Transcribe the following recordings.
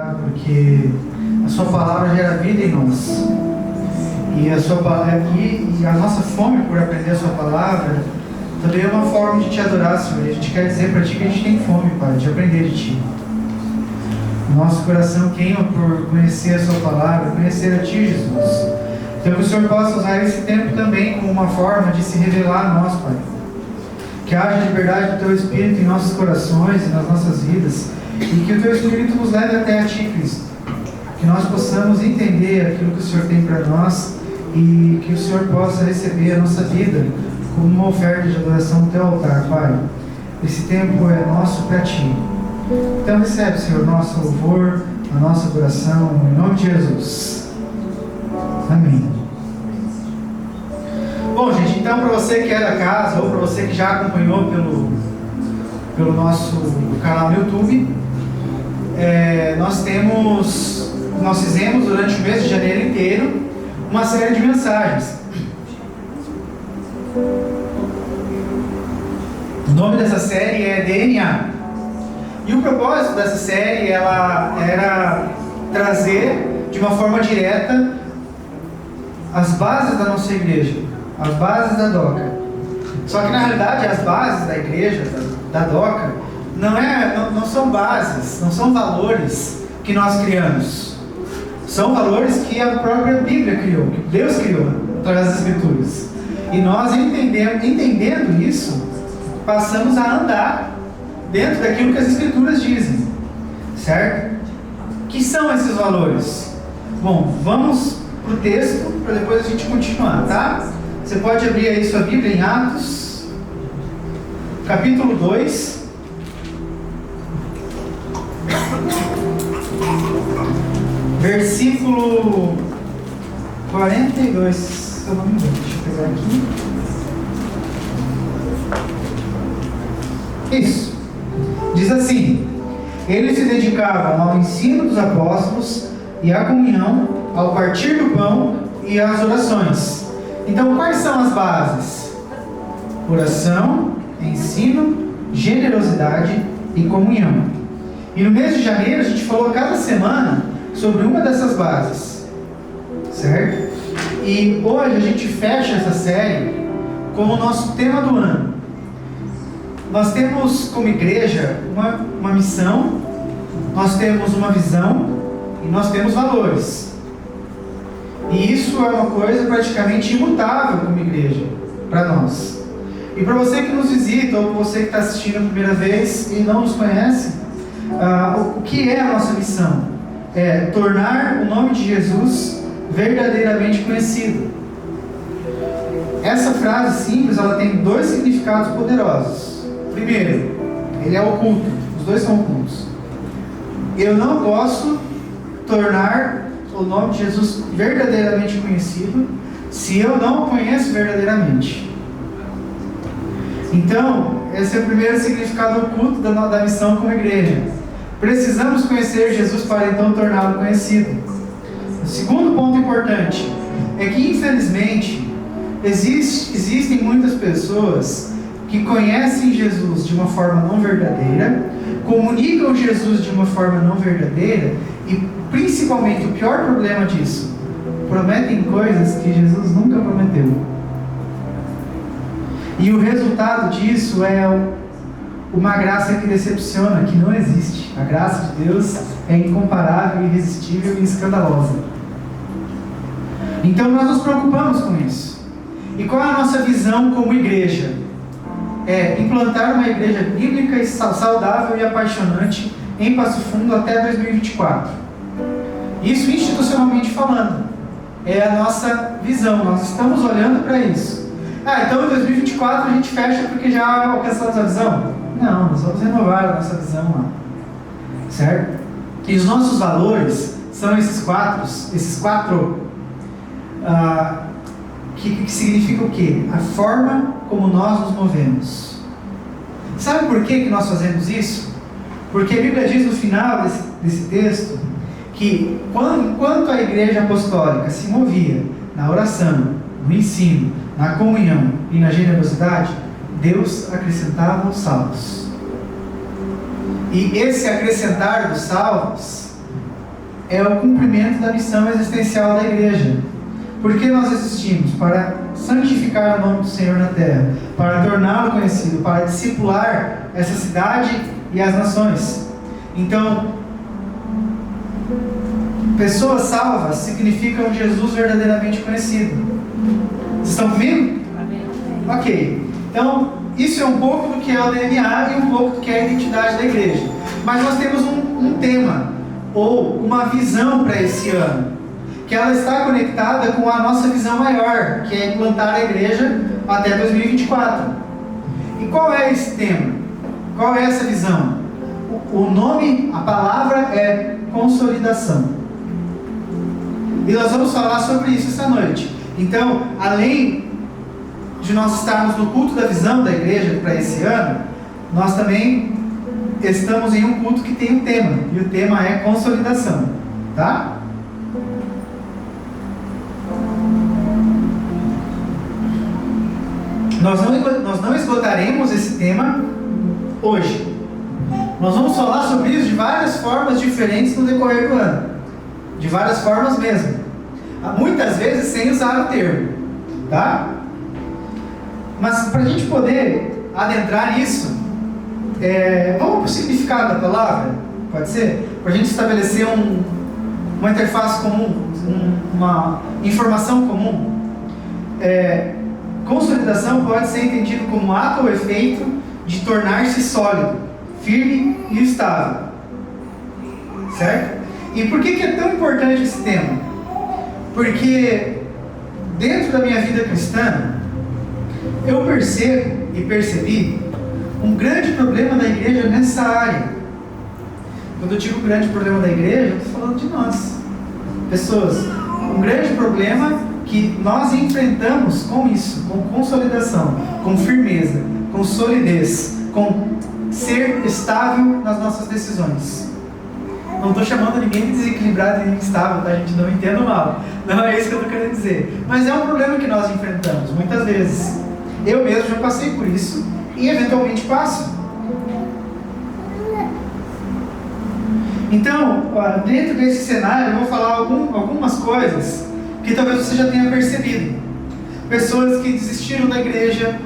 obrigado porque a Sua palavra gera vida em nós. E a Sua palavra e a nossa fome por aprender a Sua palavra também é uma forma de Te adorar, Senhor. E a gente quer dizer para Ti que a gente tem fome, Pai, de aprender de Ti. Nosso coração queima por conhecer a Sua palavra, conhecer a Ti, Jesus. Então que o Senhor possa usar esse tempo também como uma forma de se revelar a nós, Pai. Que haja liberdade do Teu Espírito em nossos corações e nas nossas vidas. E que o Teu Espírito nos leve até a Ti, Cristo. Que nós possamos entender aquilo que o Senhor tem para nós e que o Senhor possa receber a nossa vida como uma oferta de adoração no Teu altar, Pai. Esse tempo é nosso para Ti. Então recebe, Senhor, nosso louvor, a nossa adoração, em nome de Jesus. Amém. Bom, gente, então para você que é da casa ou para você que já acompanhou pelo nosso canal no YouTube, nós fizemos durante o mês de janeiro inteiro uma série de mensagens. O nome dessa série é DNA. E o propósito dessa série ela era trazer de uma forma direta as bases da nossa igreja, as bases da DOCA. Só que na realidade as bases da igreja, da DOCA, não são bases, não são valores que nós criamos. São valores que a própria Bíblia criou, que Deus criou através das Escrituras. E nós, entendendo isso, passamos a andar dentro daquilo que as Escrituras dizem. Certo? O que são esses valores? Bom, vamos para o texto para depois a gente continuar, tá? Você pode abrir aí sua Bíblia em Atos, capítulo 2. Versículo 42, se eu não me engano. Deixa eu pegar aqui. Isso. Diz assim: eles se dedicavam ao ensino dos apóstolos e à comunhão, ao partir do pão e às orações. Então, quais são as bases? Oração, ensino, generosidade e comunhão. E no mês de janeiro a gente falou cada semana sobre uma dessas bases, certo? E hoje a gente fecha essa série como o nosso tema do ano. Nós temos como igreja uma missão, nós temos uma visão e nós temos valores. E isso é uma coisa praticamente imutável como igreja para nós. E para você que nos visita ou você que está assistindo a primeira vez e não nos conhece, o que é a nossa missão? É tornar o nome de Jesus verdadeiramente conhecido. Essa frase simples, ela tem dois significados poderosos. Primeiro, ele é oculto. Os dois são ocultos. Eu não posso tornar o nome de Jesus verdadeiramente conhecido se eu não o conheço verdadeiramente. Então, esse é o primeiro significado oculto da missão como igreja. Precisamos conhecer Jesus para então torná-lo conhecido. O segundo ponto importante é que, infelizmente, existem muitas pessoas que conhecem Jesus de uma forma não verdadeira, comunicam Jesus de uma forma não verdadeira e, principalmente, o pior problema disso, prometem coisas que Jesus nunca prometeu. E o resultado disso é uma graça que decepciona, que não existe. A graça de Deus é incomparável, irresistível e escandalosa. Então nós nos preocupamos com isso. E qual é a nossa visão como igreja? É implantar uma igreja bíblica e saudável e apaixonante em Passo Fundo até 2024. Isso institucionalmente falando. É a nossa visão, nós estamos olhando para isso. Então em 2024 a gente fecha porque já alcançamos a visão? Não, nós vamos renovar a nossa visão lá. Certo? E os nossos valores são esses quatro, que significa o quê? A forma como nós nos movemos. Sabe por que nós fazemos isso? Porque a Bíblia diz no final desse texto que enquanto a igreja apostólica se movia na oração, no ensino, na comunhão e na generosidade, Deus acrescentava os salvos. E esse acrescentar dos salvos é o cumprimento da missão existencial da igreja. Por que nós existimos? Para santificar o nome do Senhor na terra, para torná-lo conhecido, para discipular essa cidade e as nações. Então, pessoas salvas significam Jesus verdadeiramente conhecido. Vocês estão comigo? Amém. Ok. Então, isso é um pouco do que é o DNA e um pouco do que é a identidade da igreja. Mas nós temos um tema, ou uma visão para esse ano, que ela está conectada com a nossa visão maior, que é implantar a igreja até 2024. E qual é esse tema? Qual é essa visão? O nome, a palavra é consolidação. E nós vamos falar sobre isso essa noite. Então, além de nós estarmos no culto da visão da igreja para esse ano, nós também estamos em um culto que tem um tema. E o tema é consolidação. Tá? Nós não esgotaremos esse tema hoje. Nós vamos falar sobre isso de várias formas diferentes no decorrer do ano. De várias formas mesmo. Muitas vezes sem usar o termo. Tá? Mas para a gente poder adentrar nisso, vamos para o significado da palavra? Pode ser? Para a gente estabelecer uma interface comum, uma informação comum. Consolidação pode ser entendido como ato ou efeito de tornar-se sólido, firme e estável. Certo? E por que é tão importante esse tema? Porque dentro da minha vida cristã, eu percebo e percebi um grande problema da igreja nessa área. Quando eu digo grande problema da igreja, eu estou falando de nós, pessoas. Um grande problema que nós enfrentamos com isso, com consolidação, com firmeza, com solidez, com ser estável nas nossas decisões. Não estou chamando ninguém de desequilibrado e instável, tá, gente? Não entendo mal. Não é isso que eu estou querendo dizer. Mas é um problema que nós enfrentamos muitas vezes. Eu mesmo já passei por isso e eventualmente passo. Então, dentro desse cenário, eu vou falar algumas coisas que talvez você já tenha percebido. Pessoas que desistiram da igreja,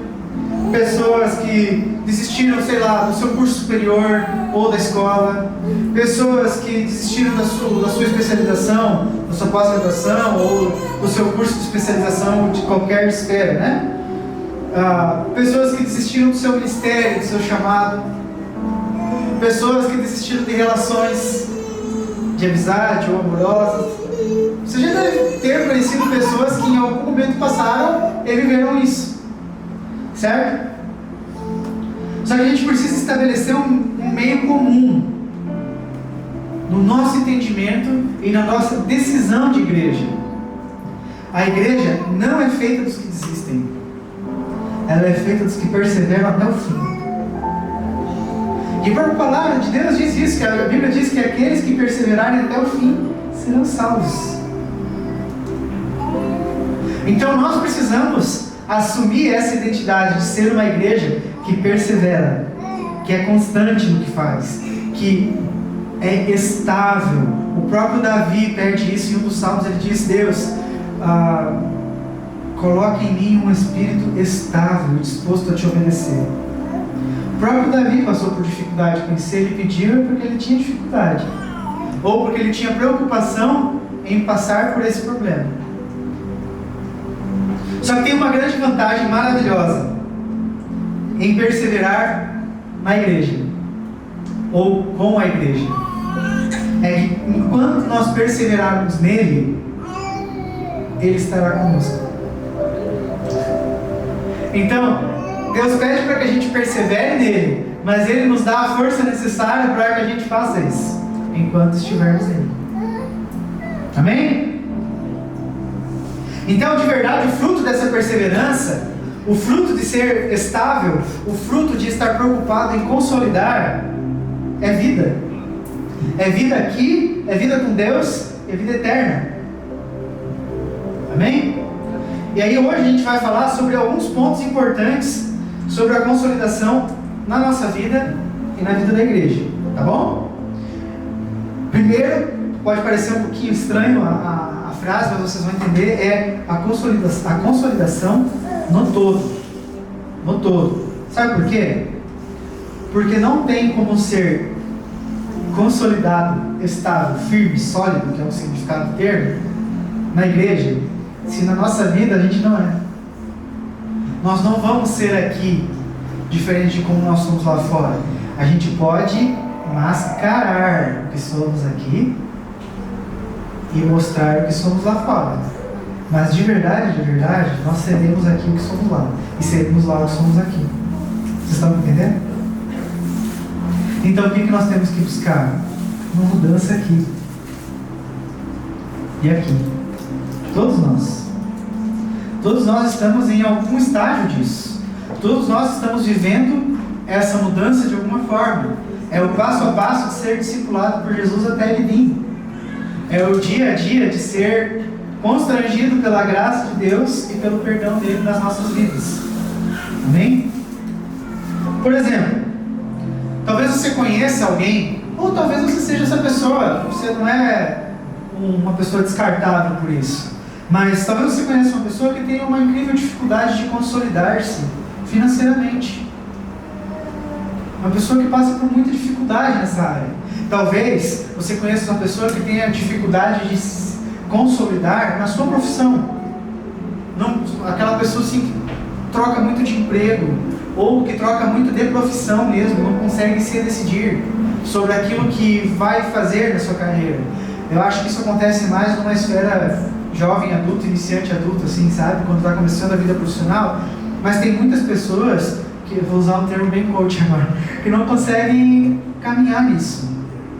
pessoas que desistiram, sei lá, do seu curso superior ou da escola, pessoas que desistiram da sua especialização, da sua pós-graduação ou do seu curso de especialização de qualquer esfera, né? Pessoas que desistiram do seu ministério, do seu chamado, pessoas que desistiram de relações de amizade ou amorosas. Você já deve ter conhecido pessoas que em algum momento passaram e viveram isso, certo? Só que a gente precisa estabelecer um meio comum no nosso entendimento e na nossa decisão de igreja. A igreja não é feita dos que desistem, ela é feita dos que perseveram até o fim. E a própria palavra de Deus diz isso, que a Bíblia diz que aqueles que perseverarem até o fim serão salvos. Então nós precisamos assumir essa identidade de ser uma igreja que persevera, que é constante no que faz, que é estável. O próprio Davi pede isso em um dos salmos. Ele diz: Deus, coloque em mim um espírito estável, disposto a te obedecer. O próprio Davi passou por dificuldade com isso. Se ele pediu é porque ele tinha dificuldade, ou porque ele tinha preocupação em passar por esse problema. Só que tem uma grande vantagem maravilhosa em perseverar na igreja, ou com a igreja. É que enquanto nós perseverarmos nele, Ele estará conosco. Então, Deus pede para que a gente persevere nele, mas Ele nos dá a força necessária para que a gente faça isso, enquanto estivermos nele. Amém? Então, de verdade, o fruto dessa perseverança, o fruto de ser estável, o fruto de estar preocupado em consolidar, é vida. É vida aqui, é vida com Deus, é vida eterna. Amém? E aí hoje a gente vai falar sobre alguns pontos importantes sobre a consolidação na nossa vida e na vida da igreja. Tá bom? Primeiro, pode parecer um pouquinho estranho a frase, mas vocês vão entender, é a consolidação no todo. No todo. Sabe por quê? Porque não tem como ser consolidado, estável, firme, sólido, que é o significado do termo, na igreja, se na nossa vida a gente não é. Nós não vamos ser aqui diferente de como nós somos lá fora. A gente pode mascarar o que somos aqui e mostrar o que somos lá fora. Mas de verdade, nós seremos aqui o que somos lá. E seremos lá o que somos aqui. Vocês estão entendendo? Então o que nós temos que buscar? Uma mudança aqui. E aqui. Todos nós. Todos nós estamos em algum estágio disso. Todos nós estamos vivendo essa mudança de alguma forma. É o passo a passo de ser discipulado por Jesus até Ele vir. É o dia a dia de ser constrangido pela graça de Deus e pelo perdão dele nas nossas vidas. Amém? Por exemplo, talvez você conheça alguém, ou talvez você seja essa pessoa. Você não é uma pessoa descartável por isso. Mas talvez você conheça uma pessoa que tem uma incrível dificuldade de consolidar-se financeiramente. Uma pessoa que passa por muita dificuldade nessa área. Talvez você conheça uma pessoa que tenha dificuldade de se consolidar na sua profissão. Não, aquela pessoa assim, que troca muito de emprego, ou que troca muito de profissão mesmo, não consegue se decidir sobre aquilo que vai fazer na sua carreira. Eu acho que isso acontece mais numa esfera jovem adulto, iniciante adulto, assim, sabe? Quando está começando a vida profissional. Mas tem muitas pessoas, que eu vou usar um termo bem coach agora, que não conseguem caminhar nisso,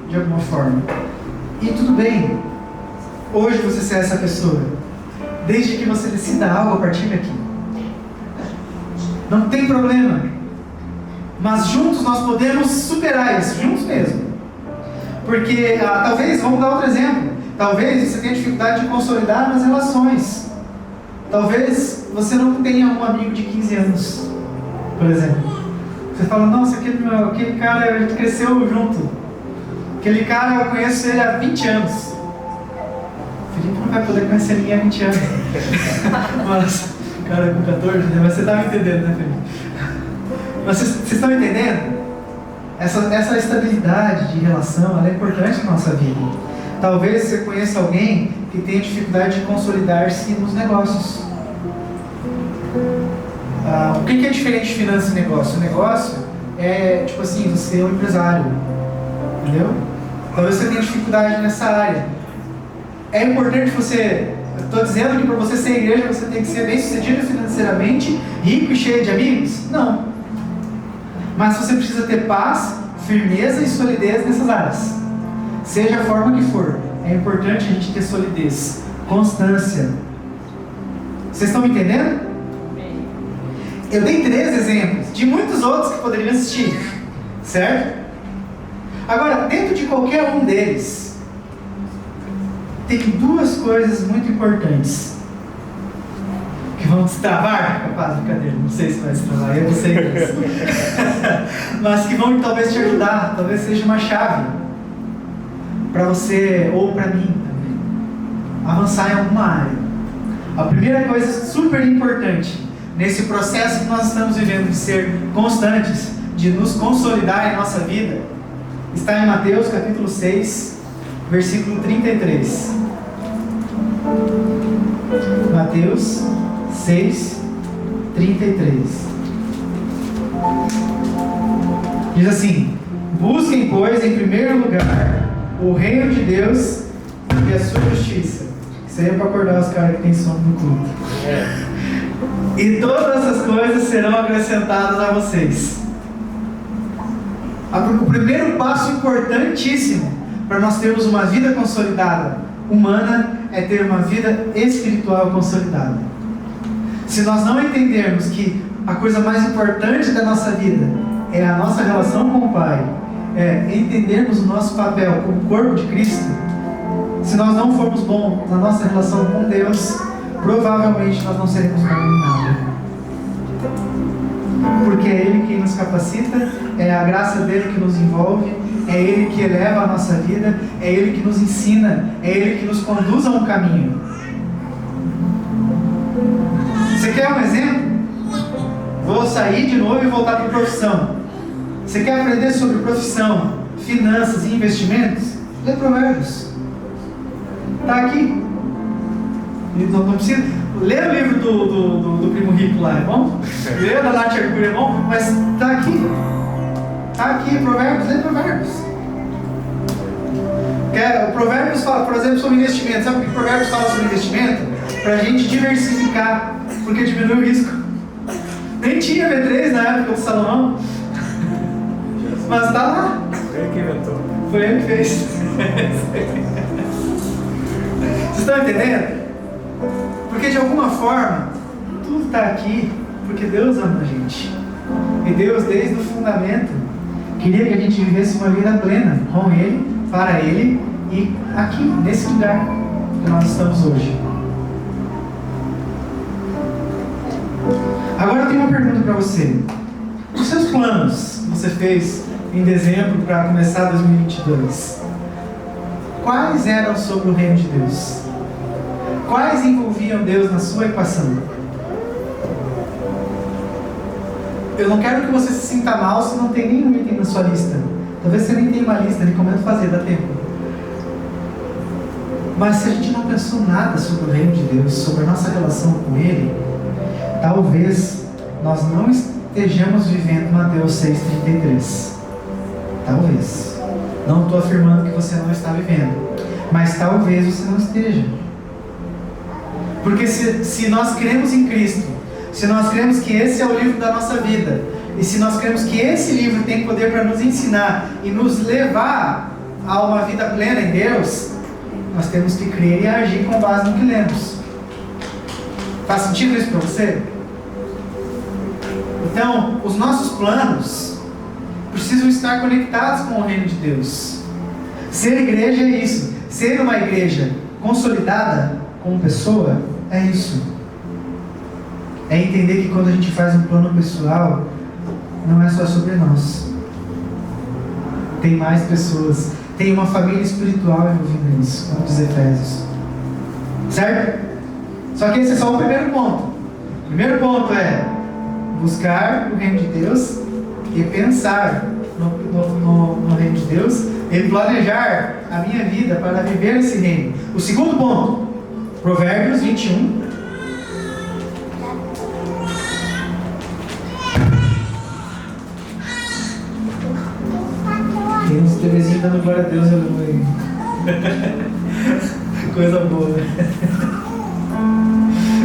de alguma forma. E tudo bem, hoje você ser essa pessoa, desde que você decida algo a partir daqui. Não tem problema. Mas juntos nós podemos superar isso, juntos mesmo. Porque, talvez, vamos dar outro exemplo. Talvez você tenha dificuldade de consolidar nas relações. Talvez você não tenha um amigo de 15 anos, por exemplo. Você fala, nossa, aquele cara, a gente cresceu junto. Aquele cara, eu conheço ele há 20 anos. O Felipe não vai poder conhecer ninguém há 20 anos. Mas, cara, com 14, né? Mas você está me entendendo, né, Felipe? Mas vocês estão entendendo? Essa estabilidade de relação, ela é importante na nossa vida. Talvez você conheça alguém que tenha dificuldade de consolidar-se nos negócios. O que é diferente de finanças e negócio? O negócio é, tipo assim, você é um empresário. Entendeu? Talvez você tenha dificuldade nessa área. É importante você... Eu estou dizendo que para você ser igreja, você tem que ser bem sucedido financeiramente, rico e cheio de amigos? Não. Mas você precisa ter paz, firmeza e solidez nessas áreas. Seja a forma que for, é importante a gente ter solidez, constância. Vocês estão me entendendo? Eu dei 3 exemplos, de muitos outros que poderiam assistir, certo? Agora, dentro de qualquer um deles, tem 2 coisas muito importantes que vão destravar, capaz de brincadeira, não sei se vai destravar, eu não sei disso. Mas que vão talvez te ajudar, talvez seja uma chave para você, ou para mim também, avançar em alguma área. A primeira coisa super importante nesse processo que nós estamos vivendo de ser constantes, de nos consolidar em nossa vida, está em Mateus capítulo 6, versículo 33. Mateus 6, 33. Diz assim: busquem, pois, em primeiro lugar o reino de Deus e a sua justiça. Isso aí é para acordar os caras que têm sono no culto. E todas essas coisas serão acrescentadas a vocês. O primeiro passo importantíssimo para nós termos uma vida consolidada humana é ter uma vida espiritual consolidada. Se nós não entendermos que a coisa mais importante da nossa vida é a nossa relação com o Pai, é entendermos o nosso papel como corpo de Cristo, se nós não formos bons na nossa relação com Deus, provavelmente nós não seremos bons em nada. Porque é Ele quem nos capacita, é a graça dele que nos envolve, é Ele que eleva a nossa vida, é Ele que nos ensina, é Ele que nos conduz a um caminho. Você quer um exemplo? Vou sair de novo e voltar para a profissão. Você quer aprender sobre profissão, finanças e investimentos? Lê Provérbios. Está aqui. Não precisa. Lê o livro do Primo Rico lá, é bom? Lê da Nath Arcuri, é bom? Mas está aqui. Está aqui, Provérbios, lê Provérbios. O Provérbios fala, por exemplo, sobre investimento. Sabe por que o Provérbios fala sobre investimento? Para a gente diversificar, porque diminui o risco. Nem tinha V3 na época do Salomão. Mas está lá. Foi ele que inventou. Foi ele que fez. Vocês estão entendendo? Porque de alguma forma, tudo está aqui porque Deus ama a gente. E Deus, desde o fundamento, queria que a gente vivesse uma vida plena com Ele, para Ele e aqui, nesse lugar que nós estamos hoje. Agora eu tenho uma pergunta para você. Os seus planos que você fez em dezembro para começar 2022, quais eram sobre o reino de Deus? Quais envolviam Deus na sua equação? Eu não quero que você se sinta mal se não tem nenhum item na sua lista. Talvez você nem tenha uma lista, recomendo fazer, dá tempo. Mas se a gente não pensou nada sobre o reino de Deus, sobre a nossa relação com Ele, talvez nós não estejamos vivendo Mateus 6,33. Talvez. Não estou afirmando que você não está vivendo, mas talvez você não esteja. Porque se nós cremos em Cristo, se nós cremos que esse é o livro da nossa vida, e se nós cremos que esse livro tem poder para nos ensinar e nos levar a uma vida plena em Deus, nós temos que crer e agir com base no que lemos. Faz sentido isso para você? Então, os nossos planos precisam estar conectados com o reino de Deus. Ser igreja é isso. Ser uma igreja consolidada como pessoa é isso. É entender que quando a gente faz um plano pessoal, não é só sobre nós. Tem mais pessoas. Tem uma família espiritual envolvida nisso, como diz Efésios. Certo? Só que esse é só o primeiro ponto. O primeiro ponto é buscar o reino de Deus e pensar no reino de Deus e planejar a minha vida para viver esse reino. O segundo ponto, Provérbios 21. Tem uns bebezinhos dando glória a Deus, aleluia. Coisa boa.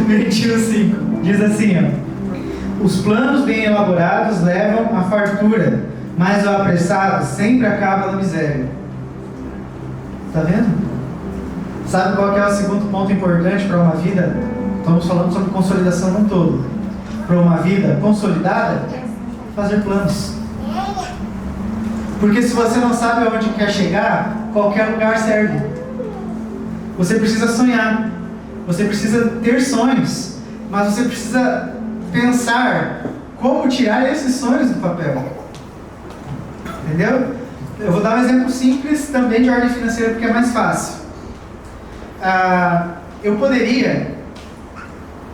21:5 diz assim, ó: os planos bem elaborados levam à fartura, mas o apressado sempre acaba na miséria. Está vendo? Sabe qual que é o segundo ponto importante para uma vida? Estamos falando sobre consolidação no todo. Para uma vida consolidada, fazer planos. Porque se você não sabe aonde quer chegar, qualquer lugar serve. Você precisa sonhar. Você precisa ter sonhos. Mas você precisa pensar como tirar esses sonhos do papel. Entendeu? Eu vou dar um exemplo simples também de ordem financeira porque é mais fácil. Eu poderia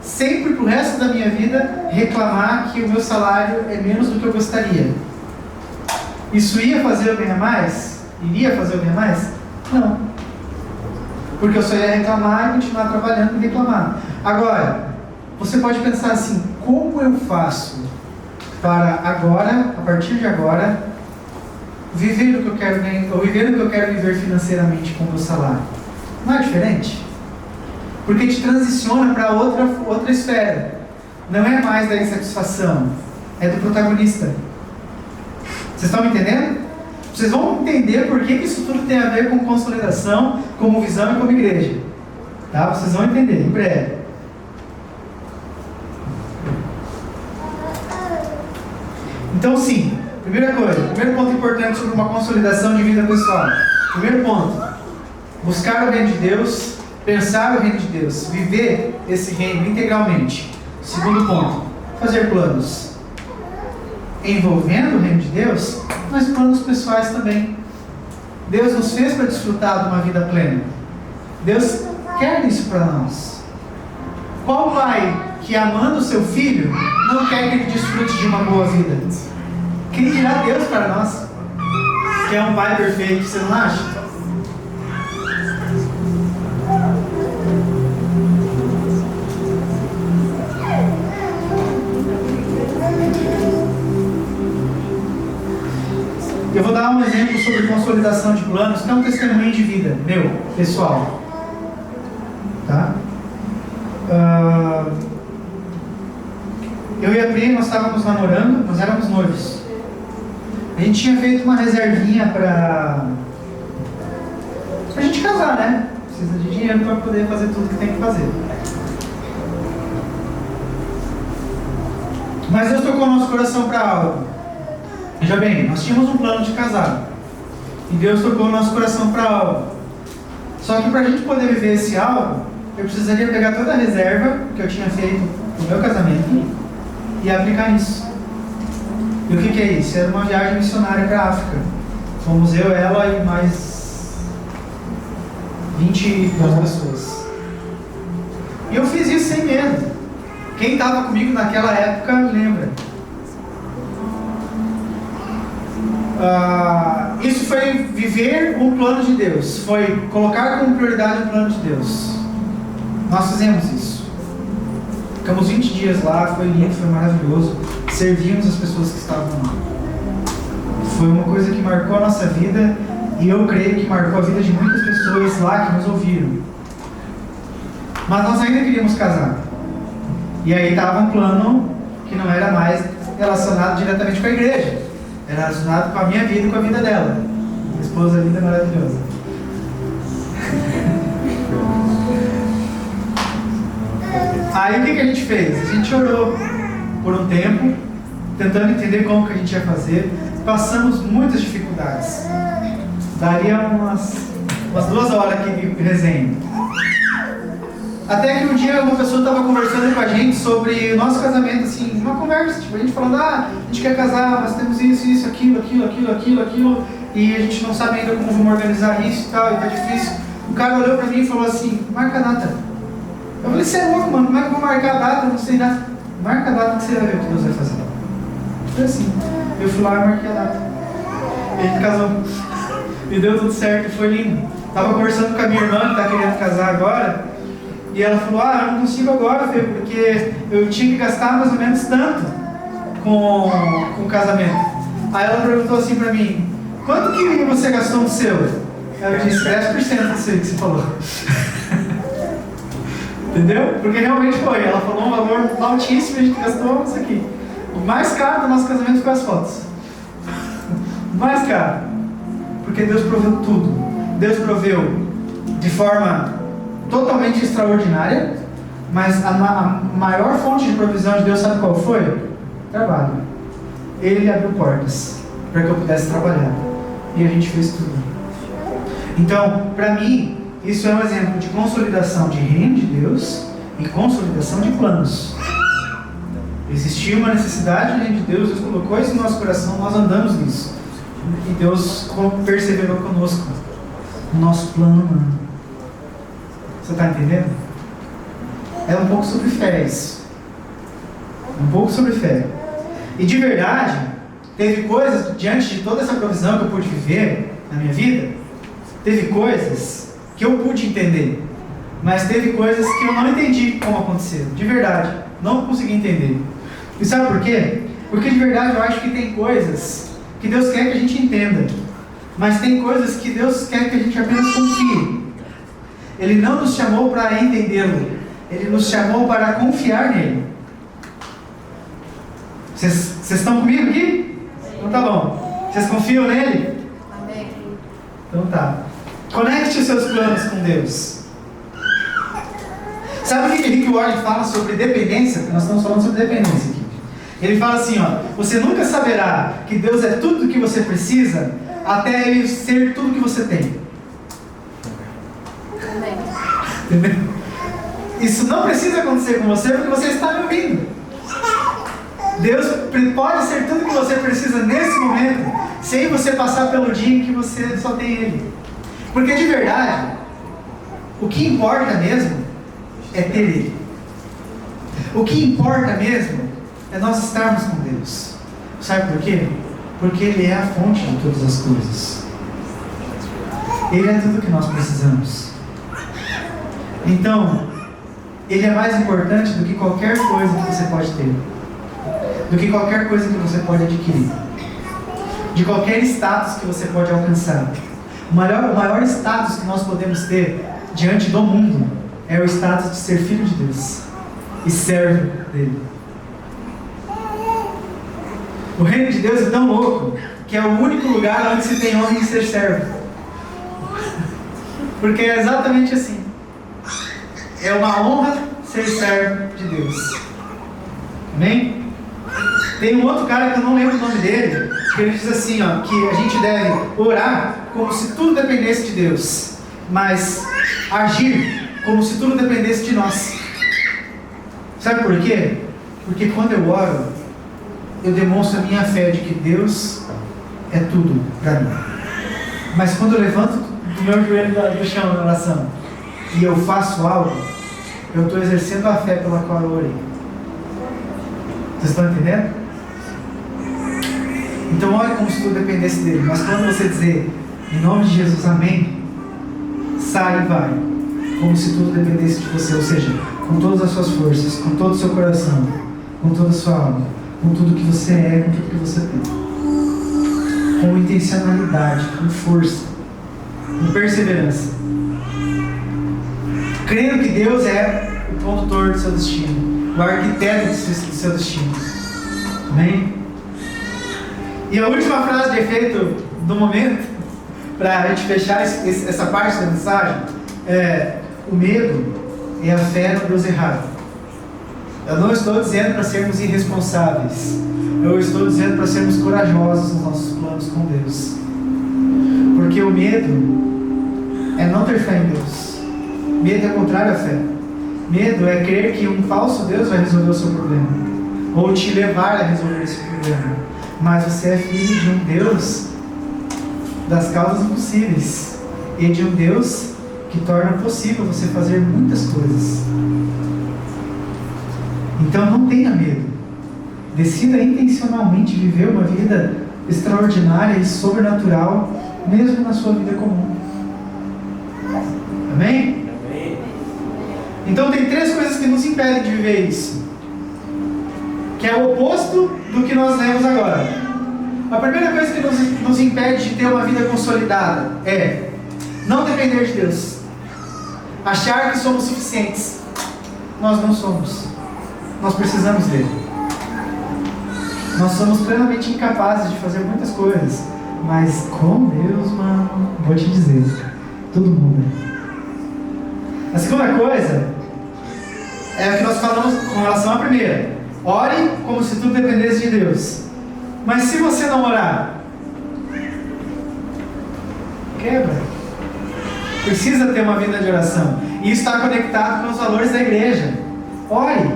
sempre pro resto da minha vida reclamar que o meu salário é menos do que eu gostaria. Isso ia fazer eu ganhar mais? Iria fazer eu ganhar mais? Não. Porque eu só ia reclamar e continuar trabalhando e reclamar. Agora, você pode pensar assim: como eu faço para agora, a partir de agora, viver o que eu quero ganhar, ou viver o que eu quero viver financeiramente com o meu salário? Não é diferente? Porque te transiciona para outra esfera. Não é mais da insatisfação, é do protagonista. Vocês estão me entendendo? Vocês vão entender por que isso tudo tem a ver com consolidação, como visão e como igreja. Tá? Vocês vão entender em breve. Então sim, primeira coisa, primeiro ponto importante sobre uma consolidação de vida pessoal. Primeiro ponto: buscar o reino de Deus, pensar o reino de Deus, viver esse reino integralmente. Segundo ponto: fazer planos envolvendo o reino de Deus, mas planos pessoais também. Deus nos fez para desfrutar de uma vida plena. Deus quer isso para nós. Qual pai que, amando o seu filho, não quer que ele desfrute de uma boa vida? Quem dirá Deus para nós? Que é um pai perfeito, você não acha? Eu vou dar um exemplo sobre consolidação de planos, que é um testemunho de vida meu, pessoal. Tá? Eu e a Pri, nós estávamos namorando, nós éramos noivos. A gente tinha feito uma reservinha pra gente casar, né? Precisa de dinheiro para poder fazer tudo que tem que fazer. Mas Deus tocou nosso coração para algo. Veja bem, nós tínhamos um plano de casar. E Deus tocou o nosso coração para algo. Só que para a gente poder viver esse algo, eu precisaria pegar toda a reserva que eu tinha feito no meu casamento e aplicar nisso. E o que é isso? Era uma viagem missionária para a África. Fomos eu, ela e mais 22 pessoas. E eu fiz isso sem medo. Quem estava comigo naquela época lembra. Isso foi viver um plano de Deus. Foi colocar como prioridade o plano de Deus. Nós fizemos isso. Ficamos 20 dias lá, foi lindo, foi maravilhoso. Servimos as pessoas que estavam lá. Foi uma coisa que marcou a nossa vida. E eu creio que marcou a vida de muitas pessoas lá que nos ouviram. Mas nós ainda queríamos casar. E aí estava um plano que não era mais relacionado diretamente com a igreja. Era relacionado com a minha vida e com a vida dela. Minha esposa linda e maravilhosa. Aí o que a gente fez? A gente orou por um tempo, tentando entender como que a gente ia fazer. Passamos muitas dificuldades. Daria umas 2 horas aqui de resenha. Até que um dia uma pessoa estava conversando com a gente sobre o nosso casamento, assim, uma conversa, tipo, a gente falando, a gente quer casar, mas temos isso, aquilo, e a gente não sabe ainda como vamos organizar isso e tal, e tá difícil. O cara olhou pra mim e falou assim, marca a data. Eu falei, você é louco, mano, como é que eu vou marcar a data? Eu não sei nada. Marca a data que você vai ver o que Deus vai fazer. Foi assim, eu fui lá e marquei a data. E a gente casou. E deu tudo certo, foi lindo. Tava conversando com a minha irmã, que tá querendo casar agora. E ela falou, eu não consigo agora, Fê, porque eu tinha que gastar mais ou menos tanto com o casamento. Aí ela perguntou assim pra mim, quanto que você gastou no seu? Eu disse, 10% disso aí que você falou. Entendeu? Porque realmente foi, ela falou um valor altíssimo e a gente gastou isso aqui. O mais caro do nosso casamento foi as fotos. O mais caro. Porque Deus proveu tudo. Deus proveu de forma totalmente extraordinária, mas a maior fonte de provisão de Deus, sabe qual foi? Trabalho. Ele abriu portas para que eu pudesse trabalhar. E a gente fez tudo. Então, para mim, isso é um exemplo de consolidação de reino de Deus e consolidação de planos. Existia uma necessidade no reino de Deus, Deus colocou isso no nosso coração, nós andamos nisso. E Deus perseverou conosco no nosso plano humano. Você está entendendo? É um pouco sobre fé isso. Um pouco sobre fé. E de verdade, teve coisas, diante de toda essa provisão que eu pude viver na minha vida, teve coisas que eu pude entender. Mas teve coisas que eu não entendi como aconteceram. De verdade, não consegui entender. E sabe por quê? Porque de verdade eu acho que tem coisas que Deus quer que a gente entenda. Mas tem coisas que Deus quer que a gente apenas confie. Ele não nos chamou para entendê-lo. Ele nos chamou para confiar nele. Vocês estão comigo aqui? Então tá bom. Vocês confiam nele? Amém. Então tá. Conecte os seus planos com Deus. Sabe o que Rick Warren fala sobre dependência? Porque nós estamos falando sobre dependência aqui. Ele fala assim, você nunca saberá que Deus é tudo o que você precisa até Ele ser tudo o que você tem. Amém. Entendeu? Isso não precisa acontecer com você porque você está me ouvindo. Deus pode ser tudo que você precisa nesse momento sem você passar pelo dia em que você só tem Ele. Porque de verdade, o que importa mesmo é ter Ele. O que importa mesmo é nós estarmos com Deus. Sabe por quê? Porque Ele é a fonte de todas as coisas. Ele é tudo que nós precisamos. Então, Ele é mais importante do que qualquer coisa que você pode ter, do que qualquer coisa que você pode adquirir, de qualquer status que você pode alcançar. O maior status que nós podemos ter diante do mundo é o status de ser filho de Deus e servo dele. O reino de Deus é tão louco que é o único lugar onde se tem honra em ser servo. Porque é exatamente assim. É uma honra ser servo de Deus. Amém? Tem um outro cara que eu não lembro o nome dele, que ele diz assim, ó, que a gente deve orar como se tudo dependesse de Deus, mas agir como se tudo dependesse de nós. Sabe por quê? Porque quando eu oro, eu demonstro a minha fé de que Deus é tudo para mim. Mas quando eu levanto do meu joelho do chão na oração e eu faço algo, eu estou exercendo a fé pela qual eu orei. Vocês estão entendendo? Então ore como se tudo dependesse dele. Mas quando você dizer em nome de Jesus, amém, sai e vai como se tudo dependesse de você. Ou seja, com todas as suas forças, com todo o seu coração, com toda a sua alma, com tudo que você é, com tudo que você tem, com intencionalidade, com força, com perseverança, crendo que Deus é o condutor do seu destino, o arquiteto do seu destino. Amém? E a última frase de efeito do momento, para a gente fechar essa parte da mensagem, é: o medo é a fé no Deus errado. Eu não estou dizendo para sermos irresponsáveis, eu estou dizendo para sermos corajosos nos nossos planos com Deus. Porque o medo é não ter fé em Deus. Medo é contrário à fé. Medo é crer que um falso Deus vai resolver o seu problema, ou te levar a resolver esse problema. Mas você é filho de um Deus das causas impossíveis, e de um Deus que torna possível você fazer muitas coisas. Então não tenha medo. Decida intencionalmente viver uma vida extraordinária e sobrenatural, mesmo na sua vida comum. Amém? Amém. Então tem 3 coisas que nos impedem de viver isso, que é o oposto do que nós lemos agora. A primeira coisa que nos impede de ter uma vida consolidada é não depender de Deus, achar que somos suficientes. Nós não somos. Nós precisamos dele. Nós somos plenamente incapazes de fazer muitas coisas, mas com Deus, mano, vou te dizer, tudo muda. A segunda coisa é o que nós falamos com relação à primeira: ore como se tudo dependesse de Deus. Mas se você não orar, quebra. Precisa ter uma vida de oração. E isso está conectado com os valores da igreja. Ore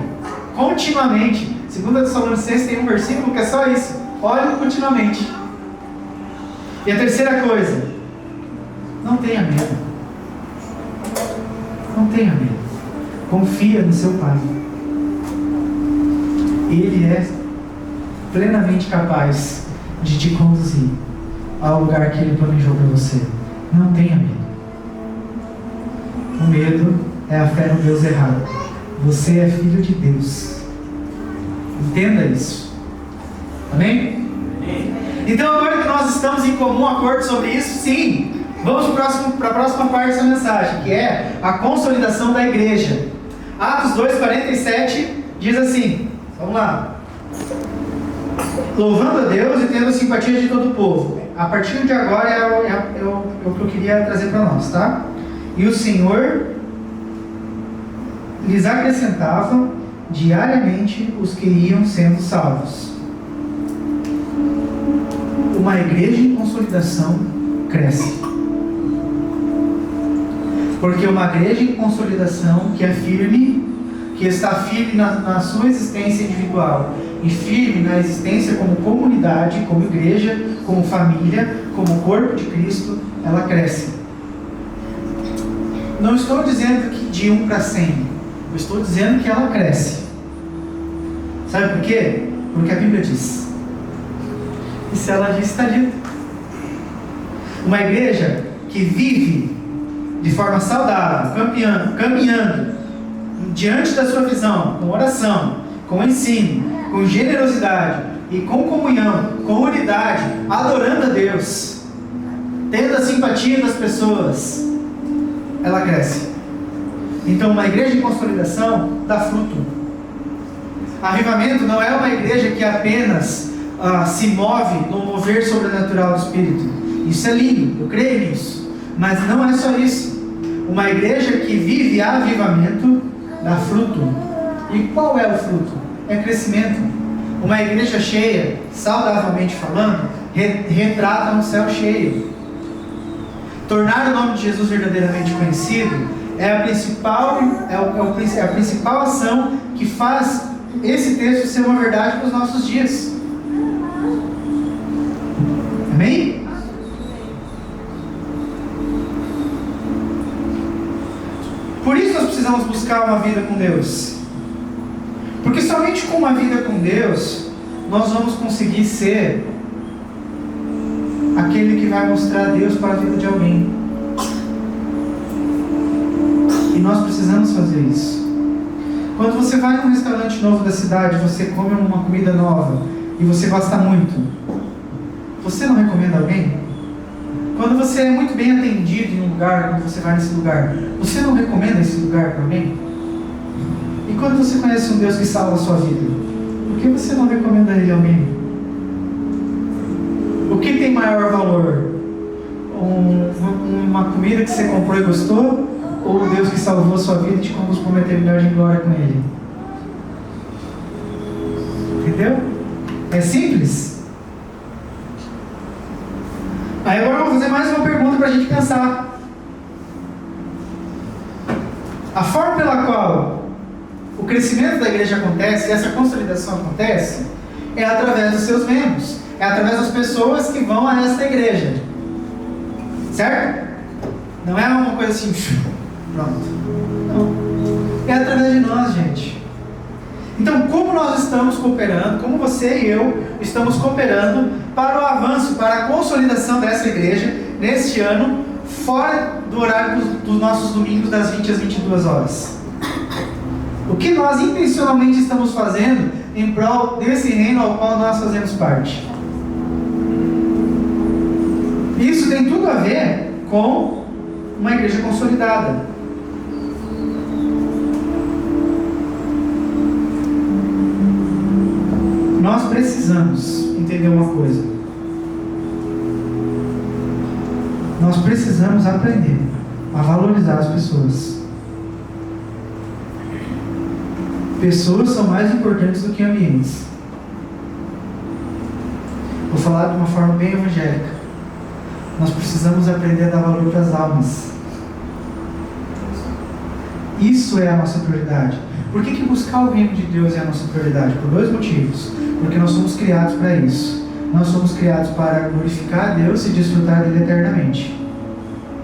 continuamente. 2 Tessalonicenses tem um versículo que é só isso: ore continuamente. E a terceira coisa: não tenha medo. Não tenha medo. Confia no seu Pai. Ele é plenamente capaz de te conduzir ao lugar que Ele planejou para você. Não tenha medo. O medo é a fé no Deus errado. Você é filho de Deus. Entenda isso. Amém? Então agora que nós estamos em comum acordo sobre isso, sim, vamos para a próxima parte dessa mensagem, que é a consolidação da igreja. Atos 2:47 diz assim, vamos lá: louvando a Deus e tendo a simpatia de todo o povo. A partir de agora é o que eu queria trazer para nós, tá? E o Senhor lhes acrescentava diariamente os que iam sendo salvos. Uma igreja em consolidação cresce. Porque uma igreja em consolidação que é firme, que está firme na sua existência individual e firme na existência como comunidade, como igreja, como família, como corpo de Cristo, ela cresce. Não estou dizendo que de 1 para 100, eu estou dizendo que ela cresce. Sabe por quê? Porque a Bíblia diz. E se ela diz, está dito. Uma igreja que vive de forma saudável, caminhando diante da sua visão, com oração, com ensino, com generosidade e com comunhão, com unidade, adorando a Deus, tendo a simpatia das pessoas, ela cresce. Então, uma igreja de consolidação dá fruto. Avivamento não é uma igreja que apenas se move no mover sobrenatural do Espírito. Isso é lindo, eu creio nisso. Mas não é só isso. Uma igreja que vive avivamento dá fruto. E qual é o fruto? É crescimento. Uma igreja cheia, saudavelmente falando, retrata um céu cheio. Tornar o nome de Jesus verdadeiramente conhecido é a principal ação que faz esse texto ser uma verdade para os nossos dias. Amém? Por isso nós precisamos buscar uma vida com Deus. Porque somente com uma vida com Deus nós vamos conseguir ser aquele que vai mostrar Deus para a vida de alguém. E nós precisamos fazer isso. Quando você vai num restaurante novo da cidade, você come uma comida nova e você gosta muito, você não recomenda alguém? Quando você é muito bem atendido em um lugar, quando você vai nesse lugar, você não recomenda esse lugar para alguém? E quando você conhece um Deus que salva a sua vida, por que você não recomenda ele a alguém? O que tem maior valor? Uma comida que você comprou e gostou? Ou o Deus que salvou a sua vida e te conduz para uma eternidade de glória com Ele? Entendeu? É simples. Aí agora eu vou fazer mais uma pergunta para a gente pensar. A forma pela qual o crescimento da igreja acontece, e essa consolidação acontece, é através dos seus membros. É através das pessoas que vão a esta igreja. Certo? Não é uma coisa assim, pronto. Não. É através de nós, gente. Então, como nós estamos cooperando, como você e eu estamos cooperando para o avanço, para a consolidação dessa igreja, neste ano, fora do horário dos nossos domingos, das 20 às 22 horas. O que nós intencionalmente estamos fazendo em prol desse reino ao qual nós fazemos parte. Isso tem tudo a ver com uma igreja consolidada. Nós precisamos entender uma coisa. Nós precisamos aprender a valorizar as pessoas. Pessoas são mais importantes do que ambientes. Vou falar de uma forma bem evangélica. Nós precisamos aprender a dar valor para as almas. Isso é a nossa prioridade. Por que buscar o reino de Deus é a nossa prioridade? Por dois motivos. Porque nós somos criados para isso. Nós somos criados para glorificar a Deus e desfrutar dele eternamente.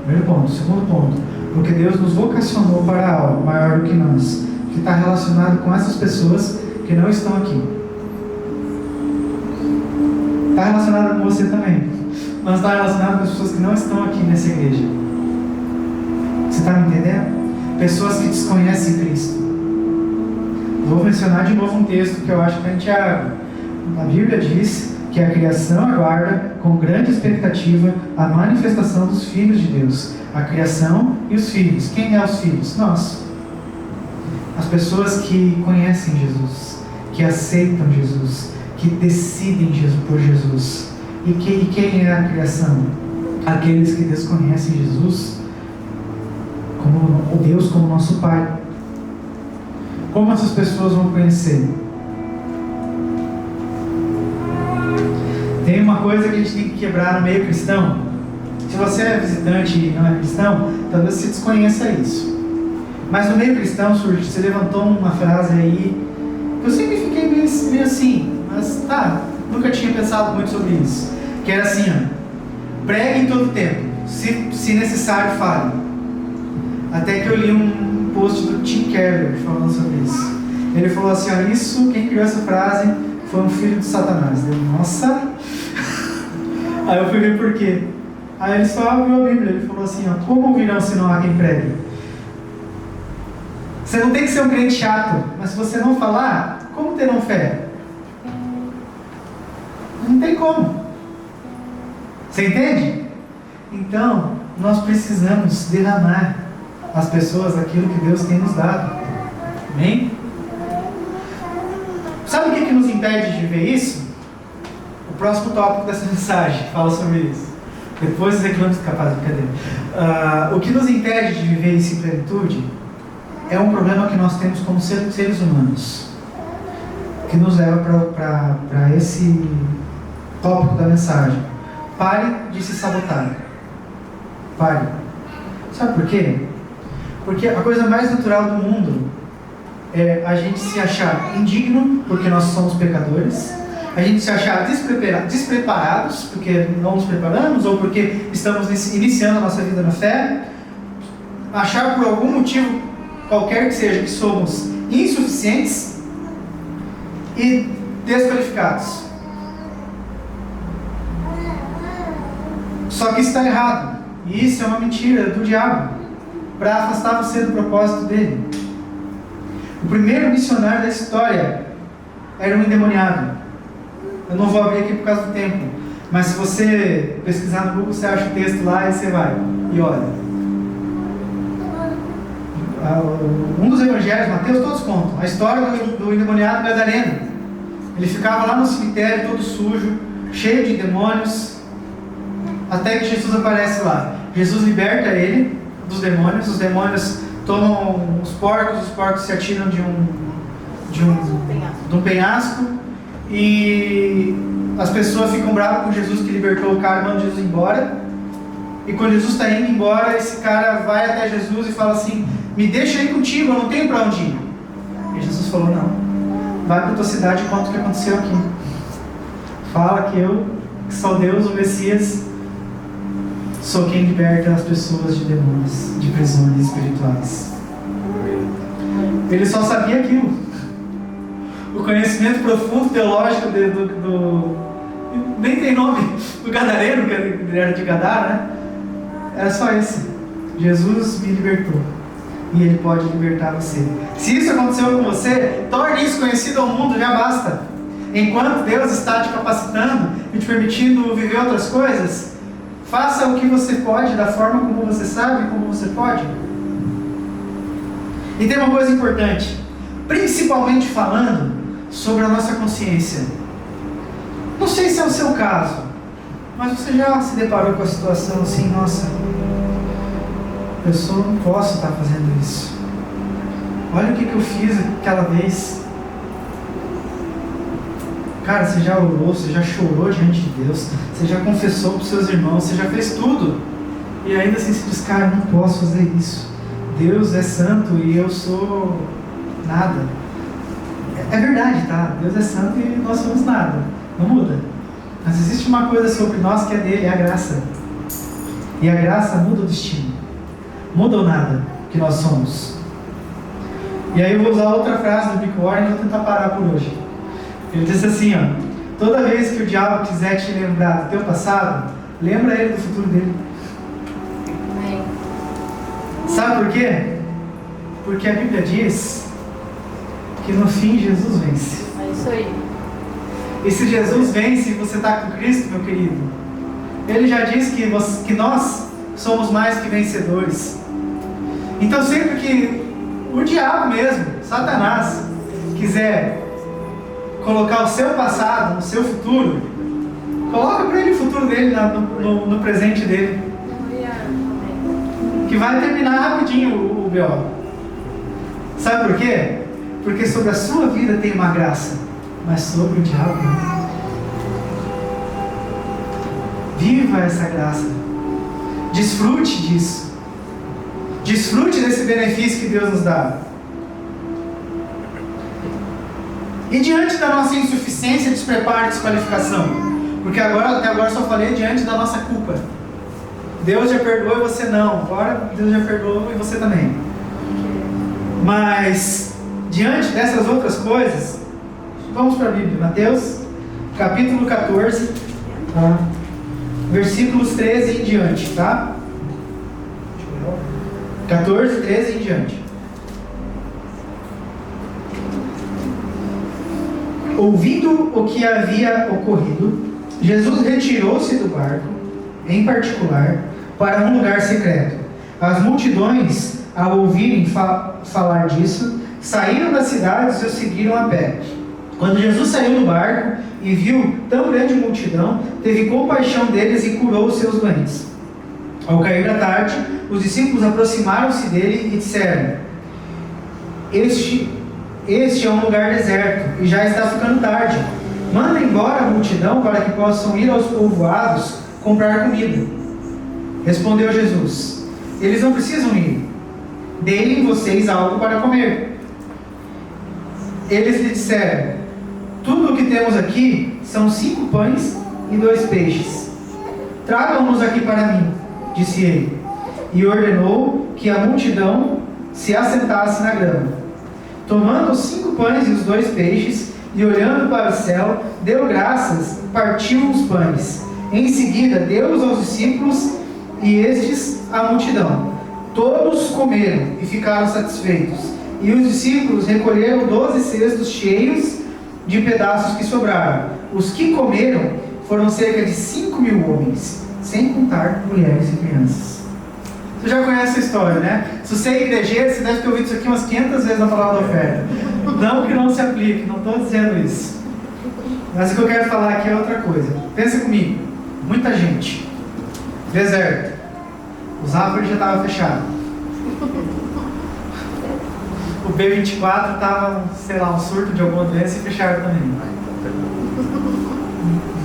Primeiro ponto. Segundo ponto. Porque Deus nos vocacionou para algo maior do que nós, que está relacionado com essas pessoas que não estão aqui. Está relacionado com você também. Mas está relacionado com as pessoas que não estão aqui nessa igreja. Você está me entendendo? Pessoas que desconhecem Cristo. Vou mencionar de novo um texto que eu acho que é em Tiago. A Bíblia diz que a criação aguarda com grande expectativa a manifestação dos filhos de Deus. A criação e os filhos. Quem é os filhos? Nós. As pessoas que conhecem Jesus, que aceitam Jesus, que decidem por Jesus. E quem é a criação? Aqueles que desconhecem Jesus como o Deus como nosso Pai. Como essas pessoas vão conhecer? Tem uma coisa que a gente tem que quebrar no meio cristão. Se você é visitante e não é cristão, talvez você desconheça isso. Mas no meio cristão se levantou uma frase aí, eu sempre fiquei meio assim, mas tá, nunca tinha pensado muito sobre isso. Que era assim, ó, pregue em todo tempo, se necessário fale. Até que eu li um post do Tim Keller falando sobre isso. Ele falou assim, ó, isso, quem criou essa frase foi um filho de Satanás. Eu, nossa! Aí eu fui ver por quê. Aí ele só abriu a Bíblia, ele falou assim, ó, como ouvirão se não há quem pregue? Você não tem que ser um crente chato, mas se você não falar, como terão fé? Não tem como. Você entende? Então, nós precisamos derramar às pessoas aquilo que Deus tem nos dado. Amém? Sabe o que nos impede de ver isso? O próximo tópico dessa mensagem fala sobre isso. Depois os reclames capazes de brincadeira. O que nos impede de viver isso em plenitude é um problema que nós temos como seres humanos, que nos leva para esse tópico da mensagem. Pare de se sabotar. Pare. Sabe por quê? Porque a coisa mais natural do mundo é a gente se achar indigno, porque nós somos pecadores, a gente se achar despreparados, porque não nos preparamos, ou porque estamos iniciando a nossa vida na fé, achar por algum motivo qualquer que seja que somos insuficientes e desqualificados. Só que isso está errado, e isso é uma mentira do diabo, para afastar você do propósito dele. O primeiro missionário da história era um endemoniado. Eu não vou abrir aqui por causa do tempo, mas se você pesquisar no Google, você acha o texto lá e você vai e olha. Um dos evangelhos, Mateus, todos contam a história do endemoniado gadareno. Ele ficava lá no cemitério todo sujo, cheio de demônios, até que Jesus aparece lá. Jesus liberta ele dos demônios, os demônios tomam os porcos se atiram de um penhasco, e as pessoas ficam bravas com Jesus que libertou o cara e manda Jesus embora. E quando Jesus está indo embora, esse cara vai até Jesus e fala assim, me deixa aí contigo, eu não tenho para onde ir. E Jesus falou, não, vai para a tua cidade e conta o que aconteceu aqui. Fala que eu, que sou Deus, o Messias, sou quem liberta as pessoas de demônios, de prisões espirituais. Ele só sabia aquilo. O conhecimento profundo teológico nem tem nome, do gadareno, que ele era de Gadara, né? Era só esse. Jesus me libertou. E Ele pode libertar você. Se isso aconteceu com você, torne isso conhecido ao mundo, já basta. Enquanto Deus está te capacitando e te permitindo viver outras coisas, faça o que você pode, da forma como você sabe, como você pode. E tem uma coisa importante, principalmente falando sobre a nossa consciência. Não sei se é o seu caso, mas você já se deparou com a situação assim, nossa, eu só não posso estar fazendo isso. Olha o que eu fiz aquela vez. Cara, você já orou, você já chorou diante de Deus, você já confessou para os seus irmãos, você já fez tudo. E ainda assim você diz, cara, eu não posso fazer isso. Deus é santo e eu sou nada. É verdade, tá? Deus é santo e nós somos nada. Não muda. Mas existe uma coisa sobre nós que é dele, é a graça. E a graça muda o destino. Muda o nada que nós somos. E aí eu vou usar outra frase do Rick Warren e vou tentar parar por hoje. Ele disse assim, ó, toda vez que o diabo quiser te lembrar do teu passado, lembra ele do futuro dele. Sabe por quê? Porque a Bíblia diz que no fim Jesus vence. É isso aí. E se Jesus vence e você está com Cristo, meu querido, Ele já diz que nós somos mais que vencedores. Então sempre que o diabo mesmo, Satanás, quiser colocar o seu passado no seu futuro, coloca para ele o futuro dele no presente dele, que vai terminar rapidinho o B.O. Sabe por quê? Porque sobre a sua vida tem uma graça, mas sobre o diabo não. Viva essa graça, desfrute disso. Desfrute desse benefício que Deus nos dá. E diante da nossa insuficiência, despreparo e desqualificação? Porque até agora só falei diante da nossa culpa. Deus já perdoou e você não. Agora Deus já perdoou e você também. Mas, diante dessas outras coisas, vamos para a Bíblia. Mateus, capítulo 14, tá? Versículos 13 em diante, tá? 14, 13 em diante. Ouvindo o que havia ocorrido, Jesus retirou-se do barco, em particular, para um lugar secreto. As multidões, ao ouvirem falar disso, saíram das cidades e o seguiram a pé. Quando Jesus saiu do barco e viu tão grande multidão, teve compaixão deles e curou os seus doentes. Ao cair da tarde, os discípulos aproximaram-se dele e disseram: Este é um lugar deserto e já está ficando tarde. Manda embora a multidão para que possam ir aos povoados comprar comida. Respondeu Jesus: Eles não precisam ir. Deem vocês algo para comer. Eles lhe disseram: Tudo o que temos aqui são 5 pães e 2 peixes. Tragam-nos aqui para mim, disse ele. E ordenou que a multidão se assentasse na grama. Tomando os 5 pães e os 2 peixes, e olhando para o céu, deu graças e partiu os pães. Em seguida, deu-os aos discípulos e estes à multidão. Todos comeram e ficaram satisfeitos. E os discípulos recolheram 12 cestos cheios de pedaços que sobraram. Os que comeram foram cerca de 5.000 homens, sem contar mulheres e crianças. Você já conhece a história, né? Se você é igrejeiro, você deve ter ouvido isso aqui umas 500 vezes na palavra da oferta. Não que não se aplique, não estou dizendo isso. Mas o que eu quero falar aqui é outra coisa. Pensa comigo. Muita gente. Deserto. Os árvores já estavam fechados. O B24 estava, sei lá, um surto de alguma doença e fecharam também.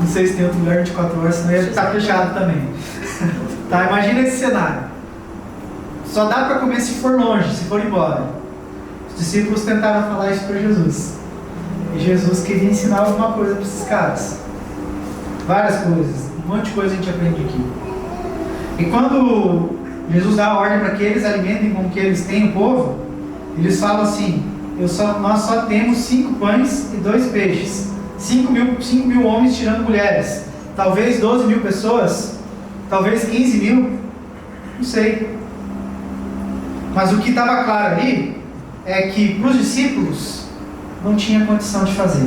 Não sei se tem outro lugar 24 horas, senão ia estar fechado também. Tá, imagina esse cenário. Só dá para comer se for longe, se for embora. Os discípulos tentaram falar isso para Jesus. E Jesus queria ensinar alguma coisa para esses caras. Várias coisas. Um monte de coisa a gente aprende aqui. E quando Jesus dá a ordem para que eles alimentem com o que eles têm o povo, eles falam assim: nós só temos 5 pães e 2 peixes. 5 mil homens tirando mulheres. Talvez 12.000 pessoas. Talvez 15.000. Não sei. Mas o que estava claro ali é que para os discípulos não tinha condição de fazer.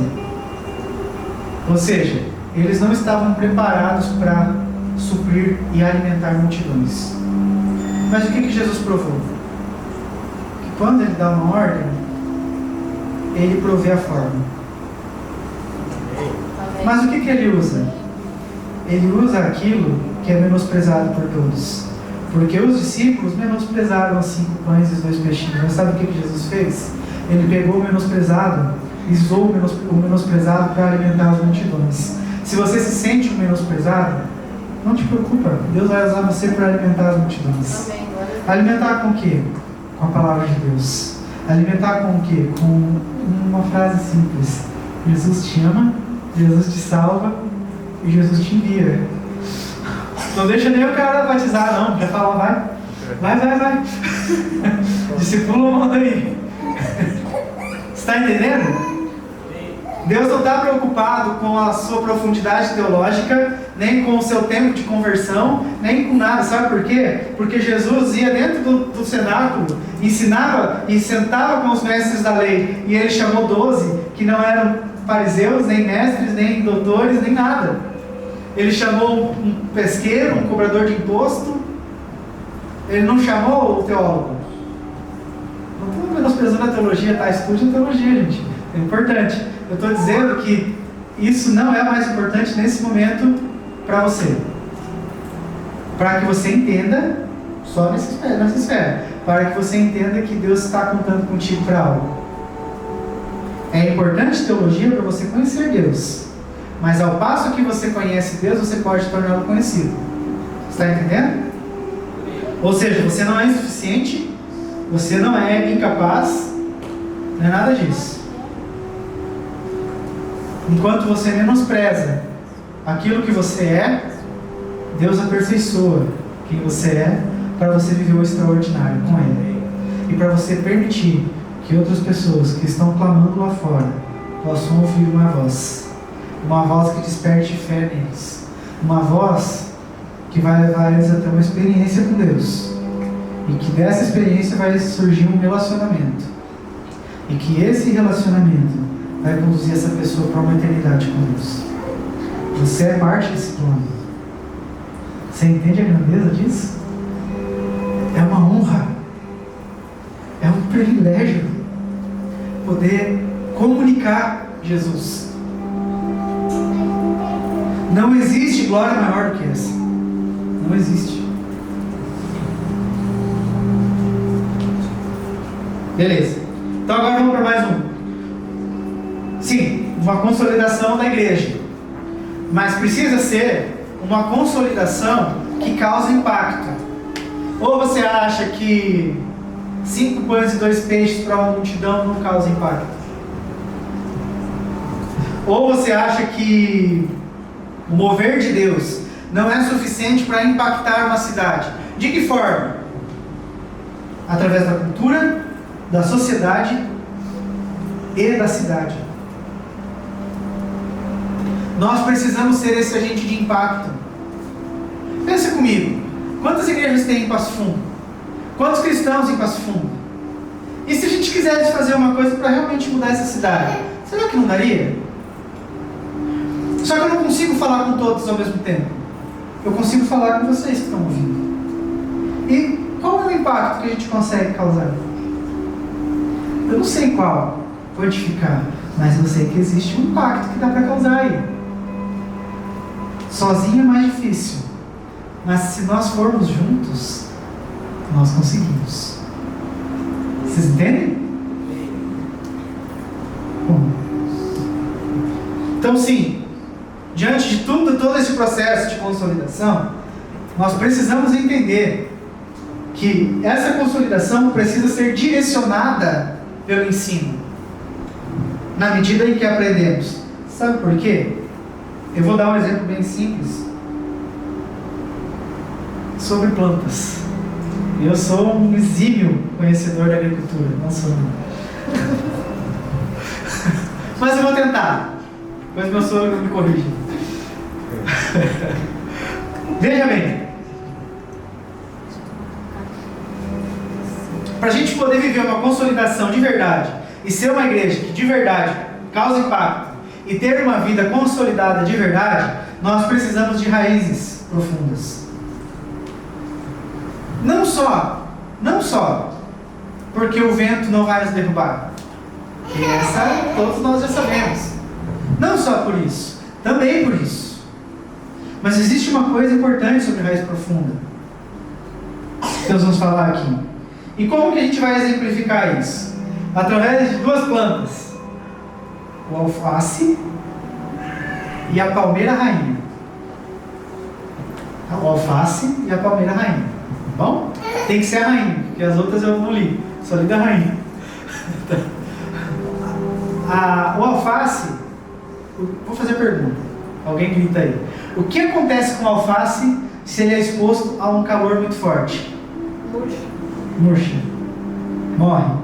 Ou seja, eles não estavam preparados para suprir e alimentar multidões. Mas o que Jesus provou? Que quando ele dá uma ordem, ele provê a forma. Mas o que ele usa? Ele usa aquilo que é menosprezado por todos. Porque os discípulos menosprezaram os 5 pães e os 2 peixinhos. Mas sabe o que Jesus fez? Ele pegou o menosprezado e usou o menosprezado para alimentar as multidões. Se você se sente um menosprezado, não te preocupa. Deus vai usar você para alimentar as multidões. Amém. Alimentar com o quê? Com a palavra de Deus. Alimentar com o quê? Com uma frase simples: Jesus te ama, Jesus te salva e Jesus te envia. Não deixa nem o cara batizar, não. Já fala, vai. Discípulo, manda aí. Você está entendendo? Deus não está preocupado com a sua profundidade teológica, nem com o seu tempo de conversão, nem com nada. Sabe por quê? Porque Jesus ia dentro do cenáculo, ensinava e sentava com os mestres da lei. E ele chamou 12, que não eram fariseus, nem mestres, nem doutores, nem nada. Ele chamou um pesqueiro, um cobrador de imposto. Ele não chamou o teólogo. Não estou menosprezando a teologia, tá? Estude a teologia, gente. É importante. Eu estou dizendo que isso não é mais importante nesse momento para você. Para que você entenda, só nessa esfera, para que você entenda que Deus está contando contigo para algo. É importante teologia para você conhecer Deus. Mas ao passo que você conhece Deus, você pode torná-lo conhecido. Está entendendo? Ou seja, você não é insuficiente Você não é incapaz, não é nada disso. Enquanto você menospreza aquilo que você é, Deus aperfeiçoa quem você é para você viver o extraordinário com Ele. E para você permitir que outras pessoas que estão clamando lá fora possam ouvir uma voz que desperte fé neles, uma voz que vai levar eles a ter uma experiência com Deus, e que dessa experiência vai surgir um relacionamento, e que esse relacionamento vai conduzir essa pessoa para uma eternidade com Deus. Você é parte desse plano. Você entende a grandeza disso? É uma honra, é um privilégio poder comunicar Jesus. Não existe glória maior do que essa. Não existe. Beleza. Então agora vamos para mais um. Sim, uma consolidação da igreja. Mas precisa ser uma consolidação que cause impacto. Ou você acha que 5 pães e 2 peixes para uma multidão não causa impacto? Ou você acha que o mover de Deus não é suficiente para impactar uma cidade? De que forma? Através da cultura, da sociedade e da cidade. Nós precisamos ser esse agente de impacto. Pensa comigo. Quantas igrejas tem em Passo Fundo? Quantos cristãos em Passo Fundo? E se a gente quisesse fazer uma coisa para realmente mudar essa cidade? Será que não daria? Só que eu não consigo falar com todos ao mesmo tempo. Eu consigo falar com vocês que estão ouvindo. E qual é o impacto que a gente consegue causar? Eu não sei qual quantificar, mas eu sei que existe um impacto que dá para causar aí. Sozinho é mais difícil, mas se nós formos juntos, nós conseguimos. Vocês entendem? Bom. Então sim, diante de todo esse processo de consolidação, nós precisamos entender que essa consolidação precisa ser direcionada pelo ensino, na medida em que aprendemos. Sabe por quê? Eu vou dar um exemplo bem simples sobre plantas. Eu sou um exímio conhecedor da agricultura, não sou não. Mas eu vou tentar, depois meu sogro me corrige. Veja bem, para a gente poder viver uma consolidação de verdade e ser uma igreja que de verdade causa impacto e ter uma vida consolidada de verdade, nós precisamos de raízes profundas. Não só porque o vento não vai nos derrubar, e essa todos nós já sabemos. Não só por isso, também por isso. Mas existe uma coisa importante sobre raiz profunda que nós vamos falar aqui. E como que a gente vai exemplificar isso? Através de 2 plantas: o alface e a palmeira rainha. O alface e a palmeira rainha. Bom? Tem que ser a rainha, porque as outras eu não li, só li da rainha. O alface, vou fazer a pergunta, alguém grita aí. O que acontece com o alface se ele é exposto a um calor muito forte? Murcha. Morre.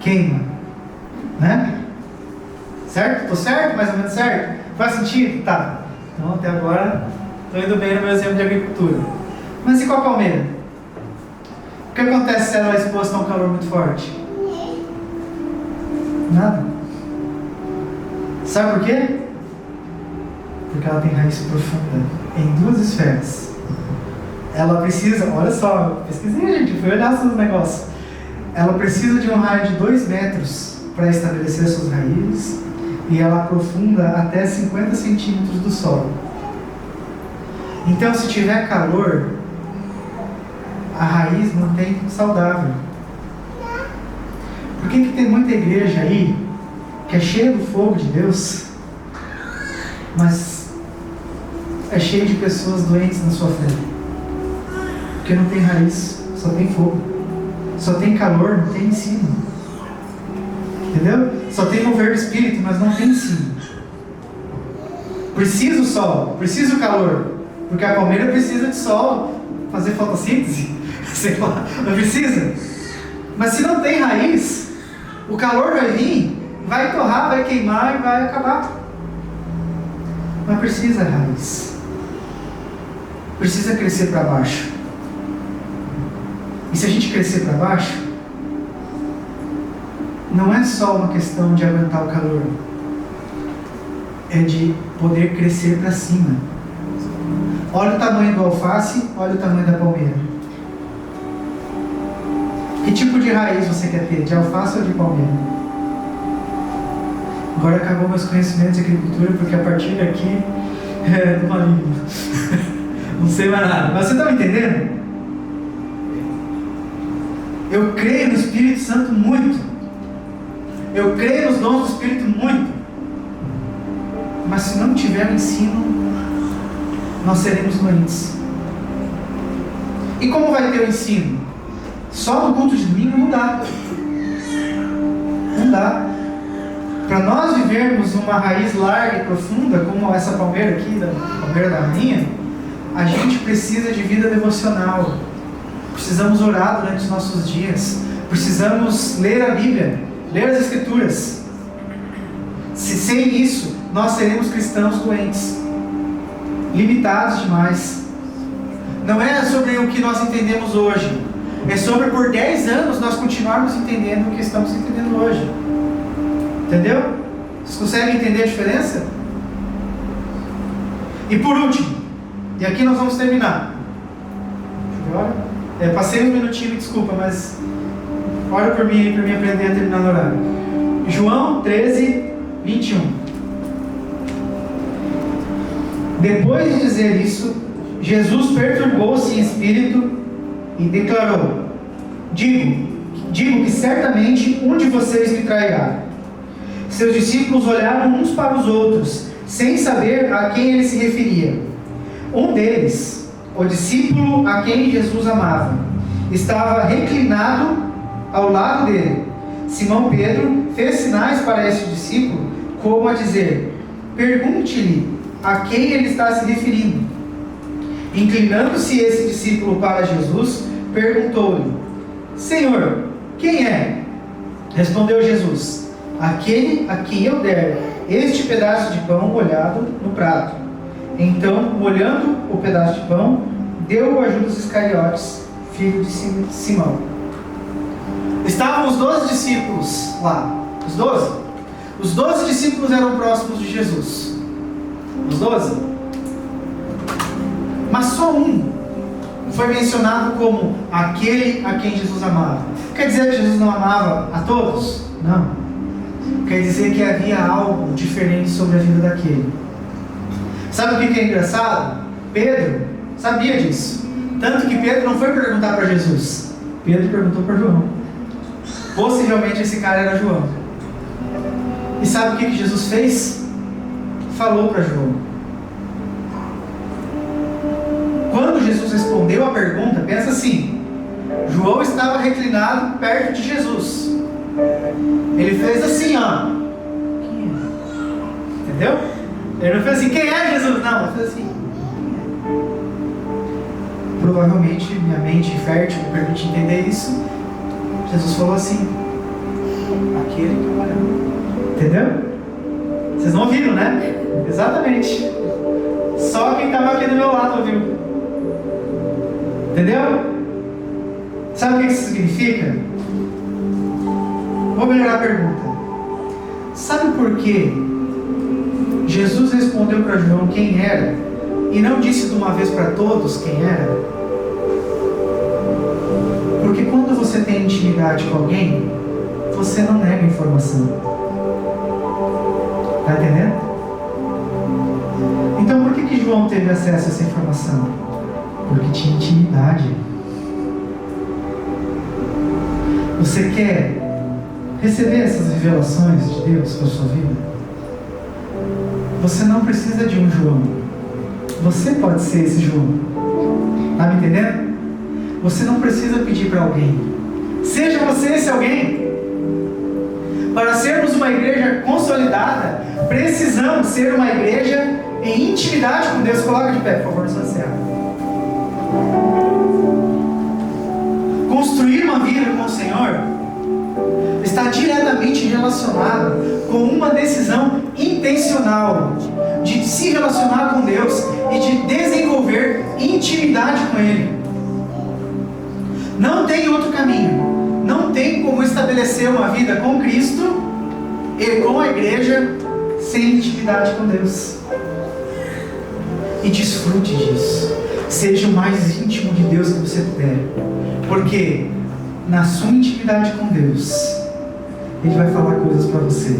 Queima. Né? Certo? Tô certo? Mais ou menos certo? Faz sentido? Tá. Então até agora estou indo bem no meu exemplo de agricultura. Mas e com a palmeira? O que acontece se ela é exposta a um calor muito forte? Nada. Sabe por quê? Porque ela tem raiz profunda em 2 esferas. Ela precisa, olha só, pesquisei, gente, fui olhar sobre o negócio. Ela precisa de um raio de 2 metros para estabelecer suas raízes, e ela aprofunda até 50 centímetros do solo. Então, se tiver calor, a raiz mantém saudável. Por que tem muita igreja aí que é cheia do fogo de Deus, mas é cheia de pessoas doentes na sua fé? Porque não tem raiz, só tem fogo. Só tem calor, não tem ensino. Entendeu? Só tem mover do Espírito, mas não tem ensino. Precisa o sol, precisa o calor. Porque a palmeira precisa de sol, fazer fotossíntese. Sei lá, não precisa. Mas se não tem raiz, o calor vai vir, vai torrar, vai queimar e vai acabar. Mas precisa raiz. Precisa crescer para baixo. E se a gente crescer para baixo, não é só uma questão de aguentar o calor. É de poder crescer para cima. Olha o tamanho do alface, olha o tamanho da palmeira. Que tipo de raiz você quer ter? De alface ou de palmeira? Agora acabou meus conhecimentos de agricultura, porque a partir daqui é do maligno. Não sei mais nada. Mas você está me entendendo? Eu creio no Espírito Santo muito. Eu creio nos dons do Espírito muito. Mas se não tiver o ensino, nós seremos doentes. E como vai ter o ensino? Só no culto de domingo não dá. Não dá. Para nós vivermos uma raiz larga e profunda, como essa palmeira aqui, da palmeira da rainha, a gente precisa de vida devocional. Precisamos orar durante os nossos dias. Precisamos ler a Bíblia, ler as Escrituras. Sem isso, nós seremos cristãos doentes, limitados demais. Não é sobre o que nós entendemos hoje, é sobre por 10 anos nós continuarmos entendendo o que estamos entendendo hoje. Entendeu? Vocês conseguem entender a diferença? E por último, e aqui nós vamos terminar. Passei um minutinho, desculpa, mas ora por mim para mim aprender a terminar no horário. João 13, 21. Depois de dizer isso, Jesus perturbou-se em espírito e declarou: Digo que certamente um de vocês me trairá. Seus discípulos olharam uns para os outros, sem saber a quem ele se referia. Um deles, o discípulo a quem Jesus amava, estava reclinado ao lado dele. Simão Pedro fez sinais para esse discípulo, como a dizer: pergunte-lhe a quem ele está se referindo. Inclinando-se esse discípulo para Jesus, perguntou-lhe: Senhor, quem é? Respondeu Jesus: aquele a quem eu der este pedaço de pão molhado no prato. Então, molhando o pedaço de pão, deu-o a Judas Iscariotes, filho de Simão. Estavam os 12 discípulos lá. Os 12? Os 12 discípulos eram próximos de Jesus. Os 12? Mas só um foi mencionado como aquele a quem Jesus amava. Quer dizer que Jesus não amava a todos? Não. Quer dizer que havia algo diferente sobre a vida daquele. Sabe o que é engraçado? Pedro sabia disso. Tanto que Pedro não foi perguntar para Jesus. Pedro perguntou para João. Possivelmente esse cara era João. E sabe o que Jesus fez? Falou para João. Quando Jesus respondeu a pergunta, pensa assim: João estava reclinado perto de Jesus. Ele fez assim, ó. Quem é? Entendeu? Ele não fez assim: quem é Jesus? Não, ele fez assim. Provavelmente minha mente fértil me permite entender isso. Jesus falou assim: aquele que eu amo. Entendeu? Vocês não ouviram, né? Exatamente. Só quem estava aqui do meu lado ouviu. Entendeu? Sabe o que isso significa? Vou melhorar a pergunta. Sabe por que Jesus respondeu para João quem era e não disse de uma vez para todos quem era? Porque quando você tem intimidade com alguém, você não nega informação. Está entendendo? Então por que João teve acesso a essa informação? Porque tinha intimidade. Você quer receber essas revelações de Deus para a sua vida? Você não precisa de um João. Você pode ser esse João. Está me entendendo? Você não precisa pedir para alguém. Seja você esse alguém. Para sermos uma igreja consolidada, precisamos ser uma igreja em intimidade com Deus. Coloca de pé, por favor, social. Construir uma vida com o Senhor está diretamente relacionado com uma decisão intencional de se relacionar com Deus e de desenvolver intimidade com Ele. Não tem outro caminho. Não tem como estabelecer uma vida com Cristo e com a igreja sem intimidade com Deus. E desfrute disso. Seja o mais íntimo de Deus que você puder. Porque na sua intimidade com Deus, Ele vai falar coisas para você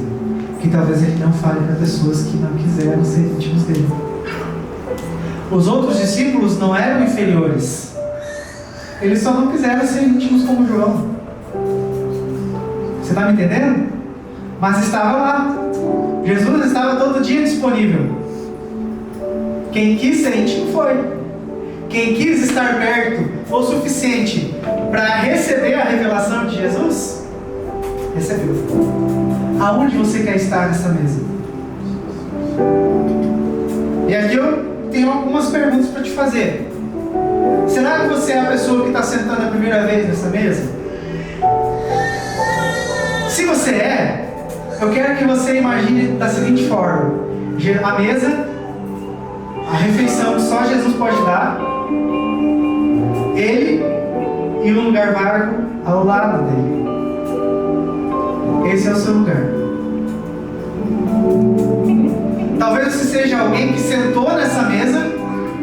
que talvez Ele não fale para pessoas que não quiseram ser íntimos dele. Os outros discípulos não eram inferiores. Eles só não quiseram ser íntimos como João. Você está me entendendo? Mas estava lá. Jesus estava todo dia disponível. Quem quis ser íntimo foi. Quem quis estar perto o suficiente para receber a revelação de Jesus, recebeu. Aonde você quer estar nessa mesa? E aqui eu tenho algumas perguntas para te fazer. Será que você é a pessoa que está sentando a primeira vez nessa mesa? Se você é, eu quero que você imagine da seguinte forma: a mesa, a refeição que só Jesus pode dar, Ele e um lugar vago ao lado dele. Esse é o seu lugar. Talvez você seja alguém que sentou nessa mesa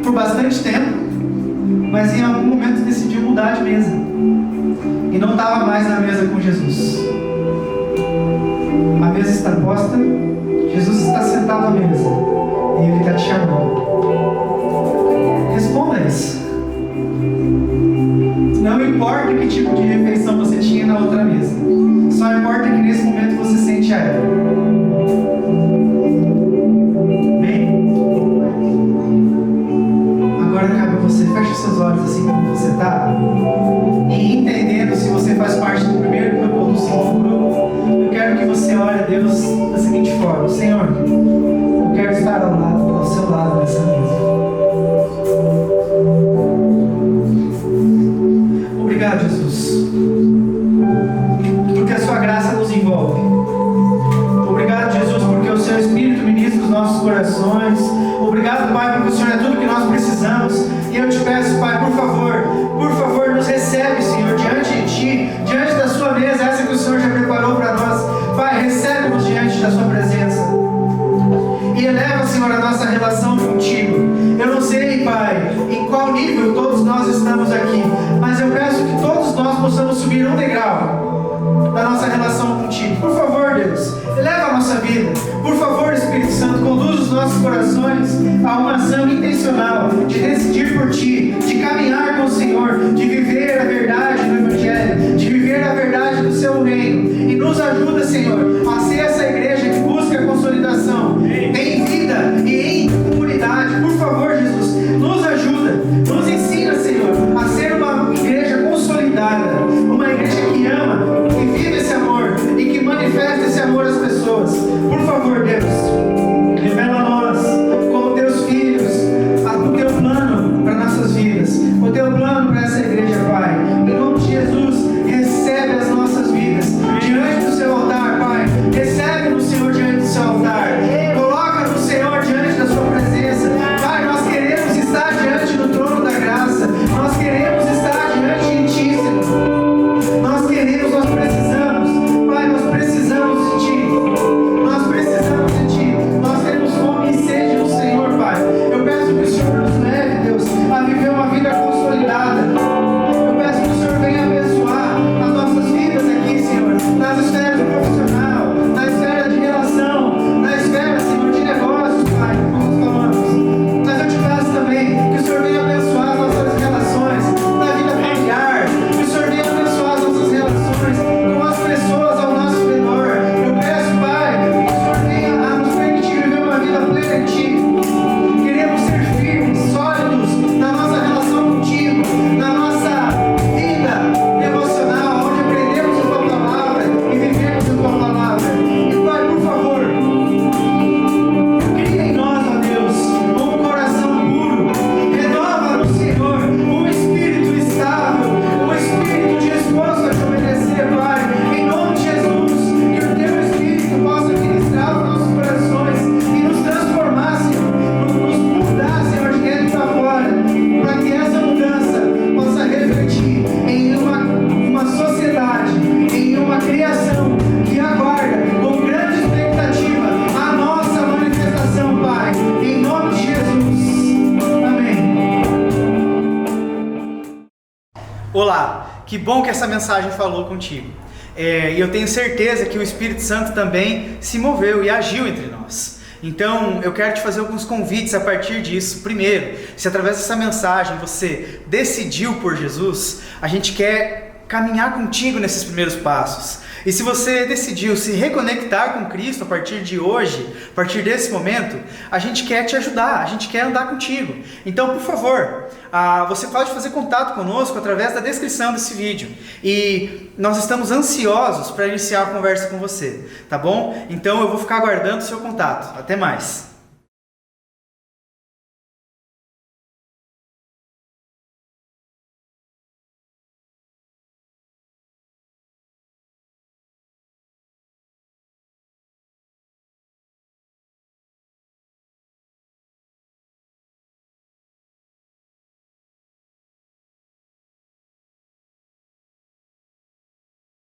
por bastante tempo, mas em algum momento decidiu mudar de mesa e não estava mais na mesa com Jesus. A mesa está posta, Jesus está sentado à mesa e Ele está te chamando. Responda isso. Não importa que tipo de refeição você tinha na outra mesa, só importa que nesse momento você sente a ela. Bem, agora cabe a você. Feche seus olhos assim como você está, e entendendo se você faz parte do primeiro grupo ou do segundo grupo, eu quero que você olhe a Deus da seguinte forma: Senhor, eu quero estar ao seu lado nessa mesa. Obrigado, Jesus, porque a sua graça nos envolve. Obrigado, Jesus, porque o seu Espírito ministra os nossos corações. Obrigado, Pai, porque o Senhor é tudo que nós precisamos. E eu te peço, Pai, por favor, nos recebe, Senhor, diante de Ti, diante da sua mesa, essa que o Senhor já preparou para nós. Pai, recebe-nos diante da sua presença e eleva, Senhor, a nossa relação contigo. Eu não sei, Pai, em qual nível todos nós estamos aqui, mas eu peço que todos nós possamos subir um degrau da nossa relação contigo. Por favor, Deus, eleva a nossa vida. Por favor, Espírito Santo, conduz os nossos corações a uma ação intencional de decidir por Ti, de caminhar com o Senhor, de viver a verdade do Evangelho, de viver a verdade do Seu reino. E nos ajuda, Senhor, a ser essa igreja que busca a consolidação em vida e em comunidade. Por favor, Jesus, nos ajuda, nos ensina, Senhor, a ser uma igreja consolidada, uma igreja que ama, que vive esse amor e que manifesta esse amor às pessoas. Por favor, Deus, revela a nós, como Teus filhos, o Teu plano para nossas vidas, o Teu plano para essa igreja, Pai. Em nome de Jesus, recebe as nossas vidas diante do Seu altar, Pai. Olá, que bom que essa mensagem falou contigo. E eu tenho certeza que o Espírito Santo também se moveu e agiu entre nós. Então eu quero te fazer alguns convites a partir disso. Primeiro, se através dessa mensagem você decidiu por Jesus, a gente quer caminhar contigo nesses primeiros passos. E se você decidiu se reconectar com Cristo a partir de hoje, a partir desse momento, a gente quer te ajudar, a gente quer andar contigo. Então, por favor, você pode fazer contato conosco através da descrição desse vídeo. E nós estamos ansiosos para iniciar a conversa com você, tá bom? Então eu vou ficar aguardando o seu contato. Até mais!